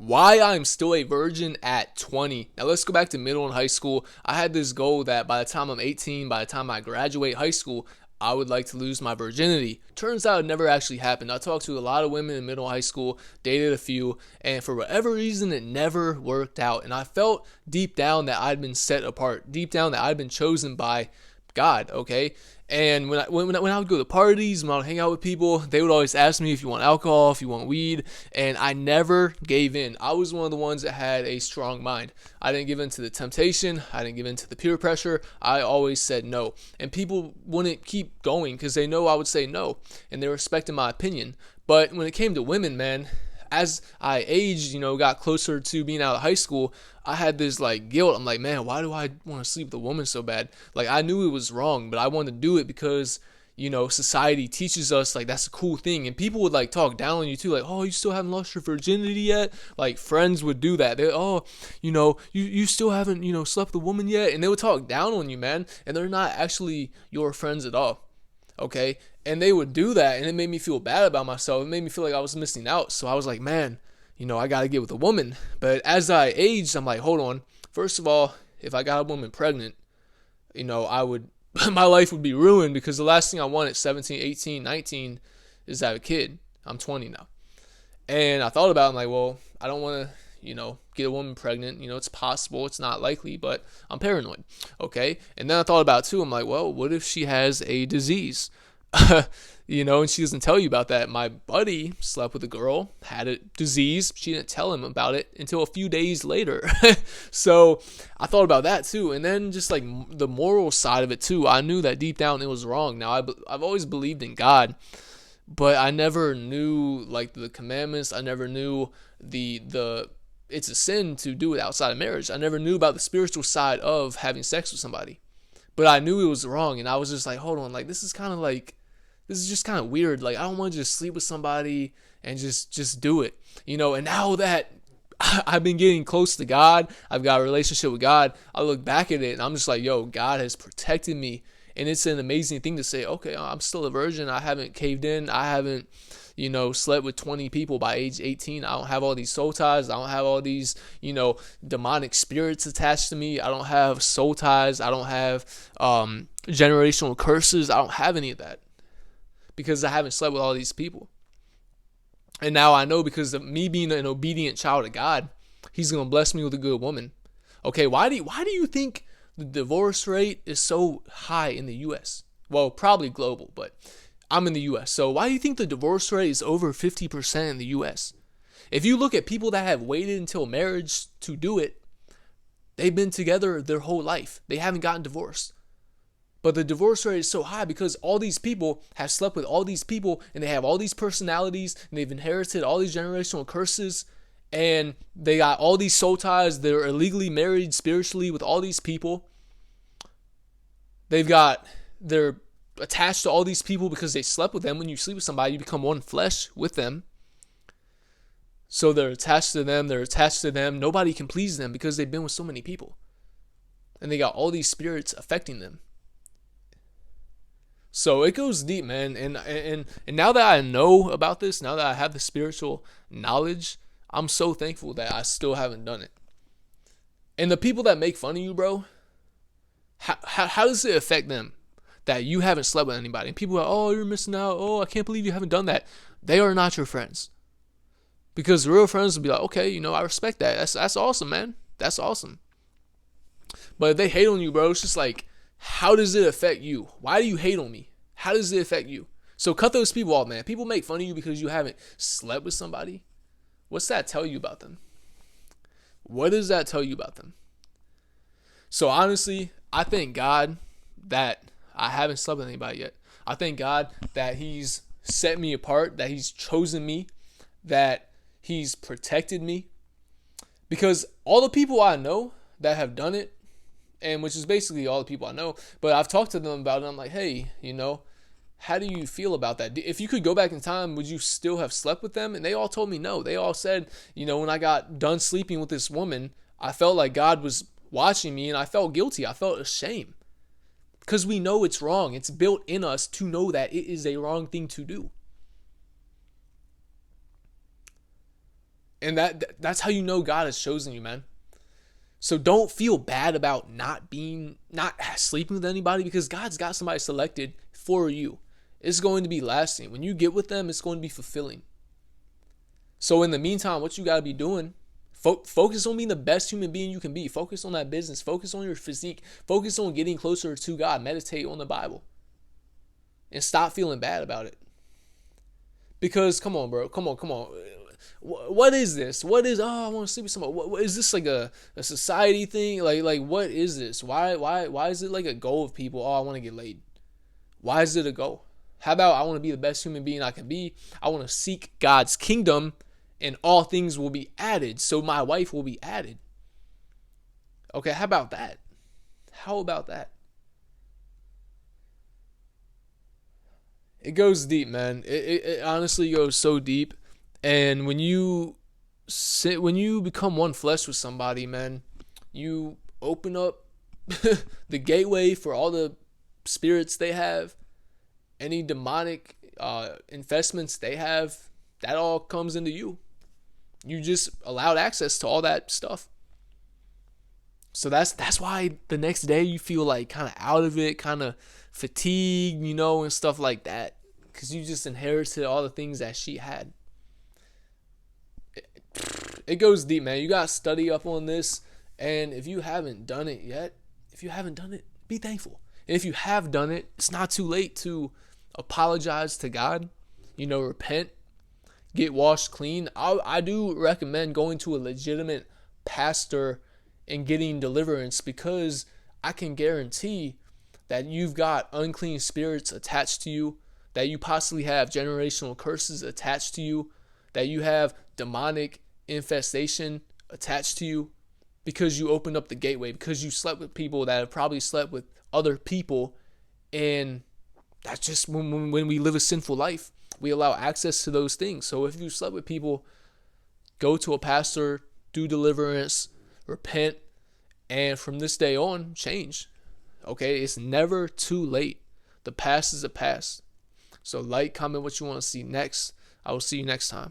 Why I'm still a virgin at 20. Now let's go back to middle and high school. I had this goal that by the time I'm 18, by the time I graduate high school, I would like to lose my virginity. Turns out it never actually happened. I talked to a lot of women in middle and high school, dated a few, and for whatever reason, it never worked out. And I felt deep down that I'd been set apart, deep down that I'd been chosen by God, okay? And when I would go to parties, when I would hang out with people, they would always ask me if you want alcohol, if you want weed, and I never gave in. I was one of the ones that had a strong mind. I didn't give in to the temptation. I didn't give in to the peer pressure. I always said no. And people wouldn't keep going because they know I would say no, and they respected my opinion. But when it came to women, man, as I aged, got closer to being out of high school, I had this like guilt. I'm like, man, why do I want to sleep with a woman so bad? Like, I knew it was wrong, but I wanted to do it because, society teaches us like that's a cool thing. And people would like talk down on you too. Like, oh, you still haven't lost your virginity yet? Like, friends would do that. You still haven't, slept with a woman yet? And they would talk down on you, man. And they're not actually your friends at all. Okay. And they would do that, and it made me feel bad about myself. It made me feel like I was missing out. So I was like, man, I got to get with a woman. But as I aged, I'm like, hold on. First of all, if I got a woman pregnant, I would, my life would be ruined because the last thing I want at 17, 18, 19 is to have a kid. I'm 20 now. And I thought about it, I'm like, well, I don't want to, get a woman pregnant. It's possible. It's not likely, but I'm paranoid. Okay. And then I thought about it too. I'm like, well, what if she has a disease? And she doesn't tell you about that. My buddy slept with a girl, had a disease. She didn't tell him about it until a few days later. So I thought about that too. And then just like the moral side of it too, I knew that deep down it was wrong. Now I've always believed in God, but I never knew like the commandments. I never knew the it's a sin to do it outside of marriage. I never knew about the spiritual side of having sex with somebody, but I knew it was wrong. And I was just like, hold on, like this is just kind of weird. Like, I don't want to just sleep with somebody and just do it, and now that I've been getting close to God, I've got a relationship with God, I look back at it and I'm just like, yo, God has protected me. And it's an amazing thing to say, okay, I'm still a virgin. I haven't caved in. I haven't, slept with 20 people by age 18. I don't have all these soul ties. I don't have all these, demonic spirits attached to me. I don't have soul ties. I don't have generational curses. I don't have any of that because I haven't slept with all these people. And now I know because of me being an obedient child of God, He's going to bless me with a good woman. Okay, why do you think the divorce rate is so high in the U.S.? Well, probably global, but I'm in the U.S. So why do you think the divorce rate is over 50% in the U.S.? If you look at people that have waited until marriage to do it, they've been together their whole life. They haven't gotten divorced. But the divorce rate is so high because all these people have slept with all these people and they have all these personalities and they've inherited all these generational curses and they got all these soul ties. They're illegally married spiritually with all these people. They're attached to all these people because they slept with them. When you sleep with somebody, you become one flesh with them. So they're attached to them. Nobody can please them because they've been with so many people. And they got all these spirits affecting them. So it goes deep, man. And now that I know about this, now that I have the spiritual knowledge, I'm so thankful that I still haven't done it. And the people that make fun of you, bro, how does it affect them that you haven't slept with anybody? And people are, oh, you're missing out. Oh, I can't believe you haven't done that. They are not your friends. Because real friends will be like, okay, I respect that. That's awesome, man. That's awesome. But if they hate on you, bro, it's just like, how does it affect you? Why do you hate on me? How does it affect you? So cut those people off, man. People make fun of you because you haven't slept with somebody. What's that tell you about them? What does that tell you about them? So honestly, I thank God that I haven't slept with anybody yet. I thank God that He's set me apart, that He's chosen me, that He's protected me. Because all the people I know that have done it, and which is basically all the people I know, but I've talked to them about it. I'm like, hey, how do you feel about that? If you could go back in time, would you still have slept with them? And they all told me no. They all said, when I got done sleeping with this woman, I felt like God was watching me and I felt guilty. I felt ashamed. Because we know it's wrong. It's built in us to know that it is a wrong thing to do. And that's how you know God has chosen you, man. So don't feel bad about not sleeping with anybody, because God's got somebody selected for you. It's going to be lasting. When you get with them, it's going to be fulfilling. So in the meantime, what you got to be doing, focus on being the best human being you can be. Focus on that business. Focus on your physique. Focus on getting closer to God. Meditate on the Bible. And stop feeling bad about it. Because come on, bro. Come on. What is this? I want to sleep with somebody. What is this, like a society thing? Like what is this? Why is it like a goal of people? I want to get laid. Why is it a goal? How about I want to be the best human being I can be? I want to seek God's kingdom, and all things will be added. So my wife will be added. Okay, how about that? How about that? It goes deep, man. It honestly goes so deep. And when you become one flesh with somebody, man, you open up the gateway for all the spirits they have, any demonic infestments they have. That all comes into you. You just allowed access to all that stuff. So that's why the next day you feel like kind of out of it, kind of fatigued, and stuff like that, because you just inherited all the things that she had. It goes deep, man. You got to study up on this. And if you haven't done it yet, be thankful. And if you have done it, it's not too late to apologize to God, repent, get washed clean. I do recommend going to a legitimate pastor and getting deliverance, because I can guarantee that you've got unclean spirits attached to you, that you possibly have generational curses attached to you, that you have demonic infestation attached to you, because you opened up the gateway, because you slept with people that have probably slept with other people. And that's just when we live a sinful life, we allow access to those things. So if you slept with people, go to a pastor, do deliverance, repent, and from this day on, change. Okay, it's never too late. The past is the past. So comment what you want to see next. I will see you next time.